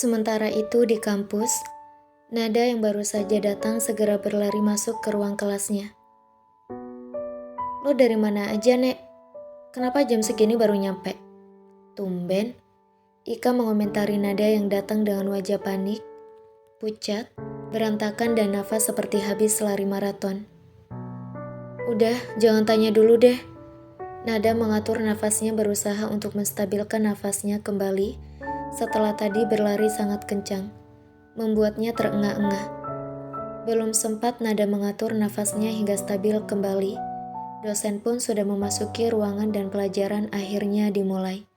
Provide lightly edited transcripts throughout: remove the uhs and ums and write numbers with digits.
Sementara itu di kampus, Nada yang baru saja datang segera berlari masuk ke ruang kelasnya. "Lo dari mana aja, Nek? Kenapa jam segini baru nyampe?" "Tumben," Ika mengomentari Nada yang datang dengan wajah panik, pucat, berantakan dan nafas seperti habis lari maraton. "Udah, jangan tanya dulu deh." Nada mengatur nafasnya berusaha untuk menstabilkan nafasnya kembali setelah tadi berlari sangat kencang, membuatnya terengah-engah. Belum sempat Nada mengatur nafasnya hingga stabil kembali, dosen pun sudah memasuki ruangan dan pelajaran akhirnya dimulai.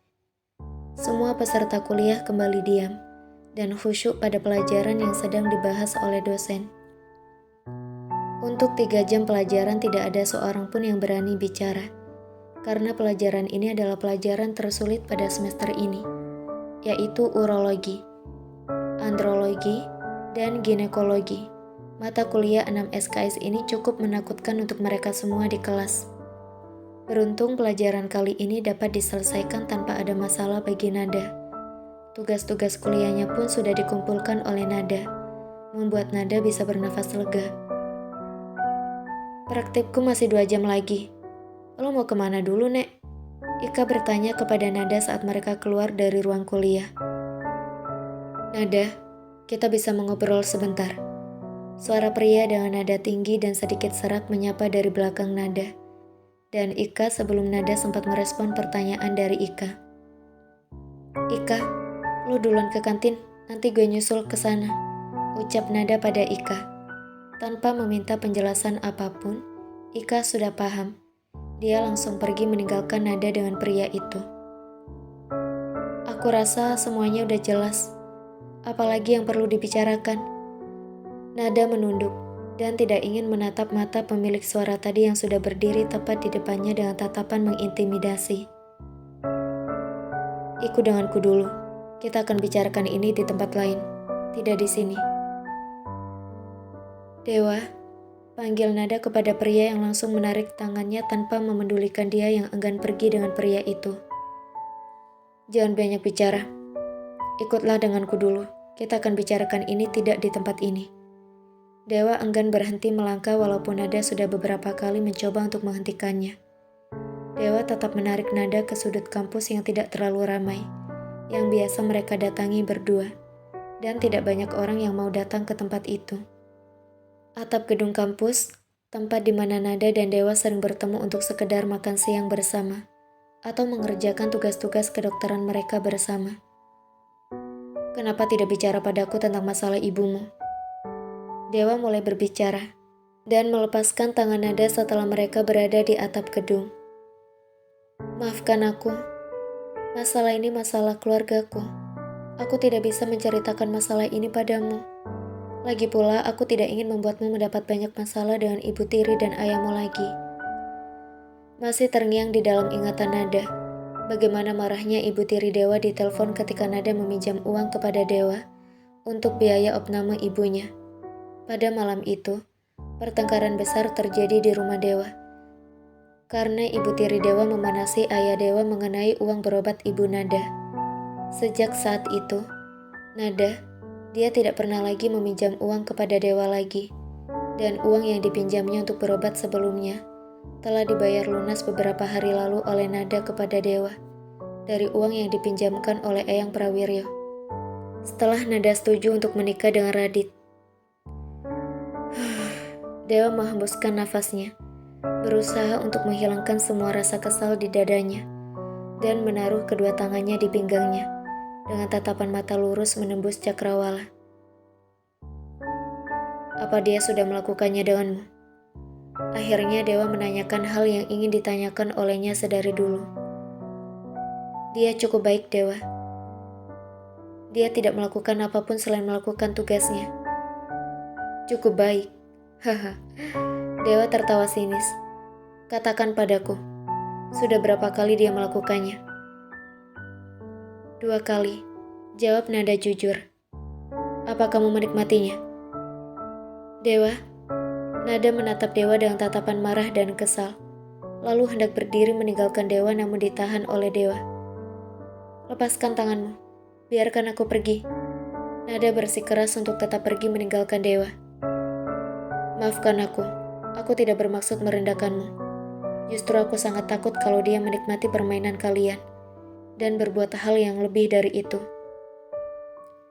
Semua peserta kuliah kembali diam dan khusyuk pada pelajaran yang sedang dibahas oleh dosen. Untuk 3 jam pelajaran tidak ada seorang pun yang berani bicara, karena pelajaran ini adalah pelajaran tersulit pada semester ini, yaitu urologi, andrologi, dan ginekologi. Mata kuliah 6 SKS ini cukup menakutkan untuk mereka semua di kelas. Beruntung pelajaran kali ini dapat diselesaikan tanpa ada masalah bagi Nada. Tugas-tugas kuliahnya pun sudah dikumpulkan oleh Nada, membuat Nada bisa bernafas lega. "Praktikku masih 2 jam lagi. Lo mau kemana dulu, Nek?" Ika bertanya kepada Nada saat mereka keluar dari ruang kuliah. "Nada, kita bisa mengobrol sebentar." Suara pria dengan nada tinggi dan sedikit serak menyapa dari belakang Nada. Dan Ika sebelum Nada sempat merespon pertanyaan dari Ika. "Ika, lo duluan ke kantin, nanti gue nyusul ke sana," ucap Nada pada Ika. Tanpa meminta penjelasan apapun, Ika sudah paham. Dia langsung pergi meninggalkan Nada dengan pria itu. "Aku rasa semuanya udah jelas. Apalagi yang perlu dibicarakan?" Nada menunduk dan tidak ingin menatap mata pemilik suara tadi yang sudah berdiri tepat di depannya dengan tatapan mengintimidasi. "Ikut denganku dulu. Kita akan bicarakan ini di tempat lain, tidak di sini." "Dewa," panggil Nada kepada pria yang langsung menarik tangannya tanpa memedulikan dia yang enggan pergi dengan pria itu. "Jangan banyak bicara. Ikutlah denganku dulu. Kita akan bicarakan ini tidak di tempat ini." Dewa enggan berhenti melangkah walaupun Nada sudah beberapa kali mencoba untuk menghentikannya. Dewa tetap menarik Nada ke sudut kampus yang tidak terlalu ramai, yang biasa mereka datangi berdua, dan tidak banyak orang yang mau datang ke tempat itu. Atap gedung kampus, tempat di mana Nada dan Dewa sering bertemu untuk sekedar makan siang bersama, atau mengerjakan tugas-tugas kedokteran mereka bersama. "Kenapa tidak bicara padaku tentang masalah ibumu?" Dewa mulai berbicara, dan melepaskan tangan Nada setelah mereka berada di atap gedung. "Maafkan aku, masalah ini masalah keluargaku. Aku tidak bisa menceritakan masalah ini padamu. Lagi pula aku tidak ingin membuatmu mendapat banyak masalah dengan ibu tiri dan ayahmu lagi." Masih terngiang di dalam ingatan Nada, bagaimana marahnya ibu tiri Dewa di telepon ketika Nada meminjam uang kepada Dewa untuk biaya opname ibunya. Pada malam itu, pertengkaran besar terjadi di rumah Dewa. Karena ibu tiri Dewa memanasi ayah Dewa mengenai uang berobat ibu Nada. Sejak saat itu, Nada, dia tidak pernah lagi meminjam uang kepada Dewa lagi. Dan uang yang dipinjamnya untuk berobat sebelumnya telah dibayar lunas beberapa hari lalu oleh Nada kepada Dewa dari uang yang dipinjamkan oleh Eyang Prawiryo. Setelah Nada setuju untuk menikah dengan Radit, Dewa menghembuskan nafasnya, berusaha untuk menghilangkan semua rasa kesal di dadanya, dan menaruh kedua tangannya di pinggangnya, dengan tatapan mata lurus menembus cakrawala. "Apa dia sudah melakukannya denganmu?" Akhirnya Dewa menanyakan hal yang ingin ditanyakan olehnya sedari dulu. "Dia cukup baik, Dewa. Dia tidak melakukan apapun selain melakukan tugasnya." "Cukup baik?" Haha. Dewa tertawa sinis. "Katakan padaku, sudah berapa kali dia melakukannya?" "2 kali, jawab Nada jujur. "Apa kamu menikmatinya?" "Dewa," Nada menatap Dewa dengan tatapan marah dan kesal, lalu hendak berdiri meninggalkan Dewa namun ditahan oleh Dewa. "Lepaskan tanganmu, biarkan aku pergi." Nada bersikeras untuk tetap pergi meninggalkan Dewa. Maafkan aku tidak bermaksud merendahkanmu. Justru aku sangat takut kalau dia menikmati permainan kalian dan berbuat hal yang lebih dari itu.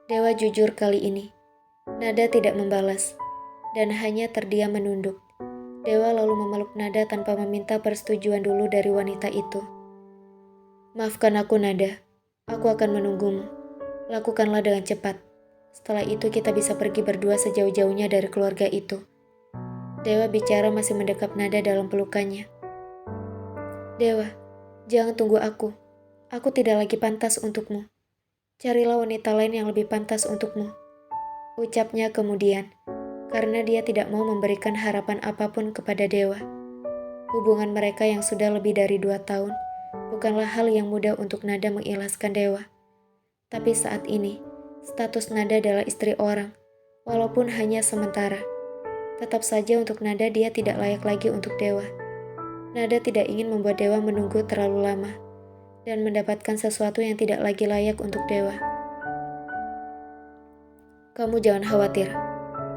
Dewa jujur kali ini. Nada tidak membalas dan hanya terdiam menunduk. Dewa lalu memeluk Nada tanpa meminta persetujuan dulu dari wanita itu. Maafkan aku, Nada. Aku akan menunggumu. Lakukanlah dengan cepat. Setelah itu kita bisa pergi berdua sejauh-jauhnya dari keluarga itu. Dewa bicara masih mendekap Nada dalam pelukannya. Dewa, jangan tunggu aku. Aku tidak lagi pantas untukmu. Carilah wanita lain yang lebih pantas untukmu. Ucapnya kemudian, karena dia tidak mau memberikan harapan apapun kepada Dewa. Hubungan mereka yang sudah lebih dari 2 tahun bukanlah hal yang mudah untuk Nada mengikhlaskan Dewa. Tapi saat ini, status Nada adalah istri orang, walaupun hanya sementara. Tetap saja untuk Nada dia tidak layak lagi untuk Dewa. Nada tidak ingin membuat Dewa menunggu terlalu lama dan mendapatkan sesuatu yang tidak lagi layak untuk Dewa. Kamu jangan khawatir,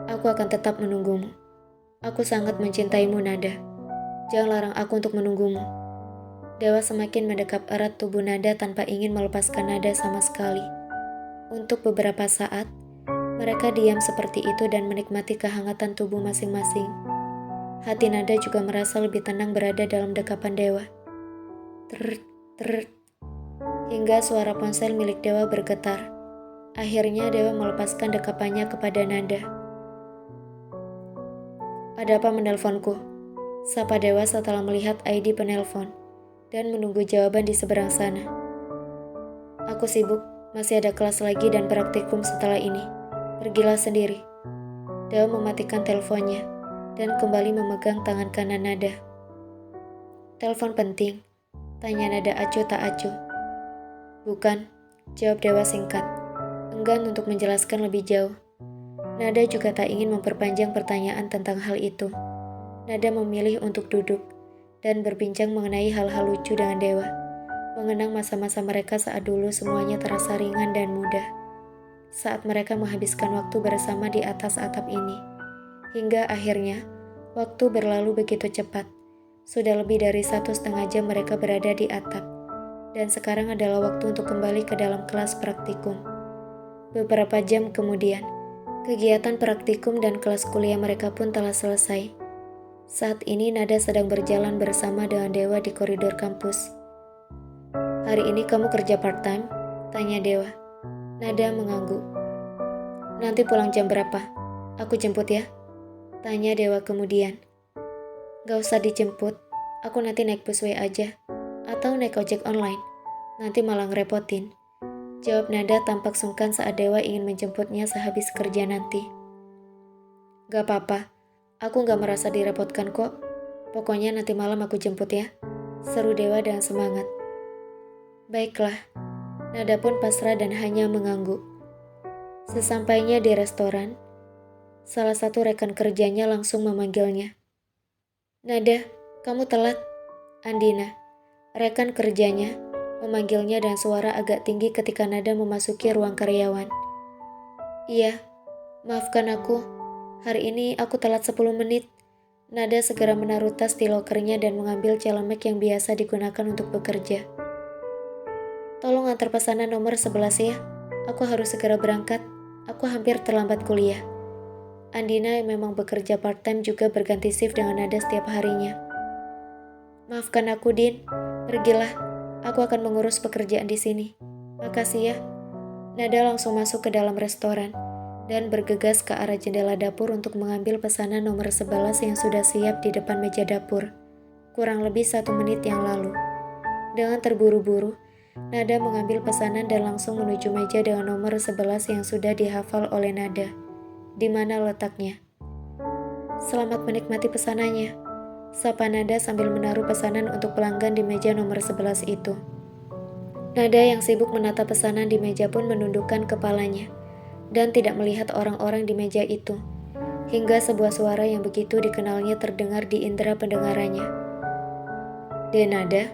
aku akan tetap menunggumu. Aku sangat mencintaimu, Nada. Jangan larang aku untuk menunggumu. Dewa semakin mendekap erat tubuh Nada tanpa ingin melepaskan Nada sama sekali. Untuk beberapa saat, mereka diam seperti itu dan menikmati kehangatan tubuh masing-masing. Hati Nada juga merasa lebih tenang berada dalam dekapan Dewa. Ter, hingga suara ponsel milik Dewa bergetar. Akhirnya Dewa melepaskan dekapannya kepada Nada. Ada apa menelponku? Sapa Dewa setelah melihat ID penelpon dan menunggu jawaban di seberang sana. Aku sibuk, masih ada kelas lagi dan praktikum setelah ini. Pergilah sendiri. Dewa mematikan teleponnya dan kembali memegang tangan kanan Nada. Telepon penting? Tanya Nada acuh tak acuh. Bukan, jawab Dewa singkat. Enggan untuk menjelaskan lebih jauh. Nada juga tak ingin memperpanjang pertanyaan tentang hal itu. Nada memilih untuk duduk dan berbincang mengenai hal-hal lucu dengan Dewa. Mengenang masa-masa mereka saat dulu semuanya terasa ringan dan mudah. Saat mereka menghabiskan waktu bersama di atas atap ini. Hingga akhirnya, waktu berlalu begitu cepat. Sudah lebih dari 1,5 jam mereka berada di atap. Dan sekarang adalah waktu untuk kembali ke dalam kelas praktikum. Beberapa jam kemudian, kegiatan praktikum dan kelas kuliah mereka pun telah selesai. Saat ini Nada sedang berjalan bersama dengan Dewa di koridor kampus. Hari ini kamu kerja part-time? Tanya Dewa. Nada mengangguk. Nanti pulang jam berapa? Aku jemput ya? Tanya Dewa kemudian. Gak usah dijemput, aku nanti naik busway aja. Atau naik ojek online. Nanti malah ngerepotin. Jawab Nada tampak sungkan saat Dewa ingin menjemputnya sehabis kerja nanti. Gak apa-apa, aku gak merasa direpotkan kok. Pokoknya nanti malam aku jemput ya. Seru Dewa dengan semangat. Baiklah, Nada pun pasrah dan hanya mengangguk. Sesampainya di restoran, salah satu rekan kerjanya langsung memanggilnya. Nada, kamu telat. Andina, rekan kerjanya, memanggilnya dengan suara agak tinggi ketika Nada memasuki ruang karyawan. Iya, maafkan aku. Hari ini aku telat 10 menit. Nada segera menaruh tas di lokernya dan mengambil celemek yang biasa digunakan untuk bekerja. Tolong antar pesanan nomor 11 ya. Aku harus segera berangkat. Aku hampir terlambat kuliah. Andina yang memang bekerja part-time juga berganti shift dengan Nada setiap harinya. Maafkan aku, Din. Pergilah. Aku akan mengurus pekerjaan di sini. Makasih ya. Nada langsung masuk ke dalam restoran dan bergegas ke arah jendela dapur untuk mengambil pesanan nomor 11 yang sudah siap di depan meja dapur. Kurang lebih 1 menit yang lalu. Dengan terburu-buru, Nada mengambil pesanan dan langsung menuju meja dengan nomor 11 yang sudah dihafal oleh Nada. Di mana letaknya? Selamat menikmati pesanannya. Sapa Nada sambil menaruh pesanan untuk pelanggan di meja nomor 11 itu. Nada yang sibuk menata pesanan di meja pun menundukkan kepalanya dan tidak melihat orang-orang di meja itu. Hingga sebuah suara yang begitu dikenalnya terdengar di indera pendengarannya. Nada,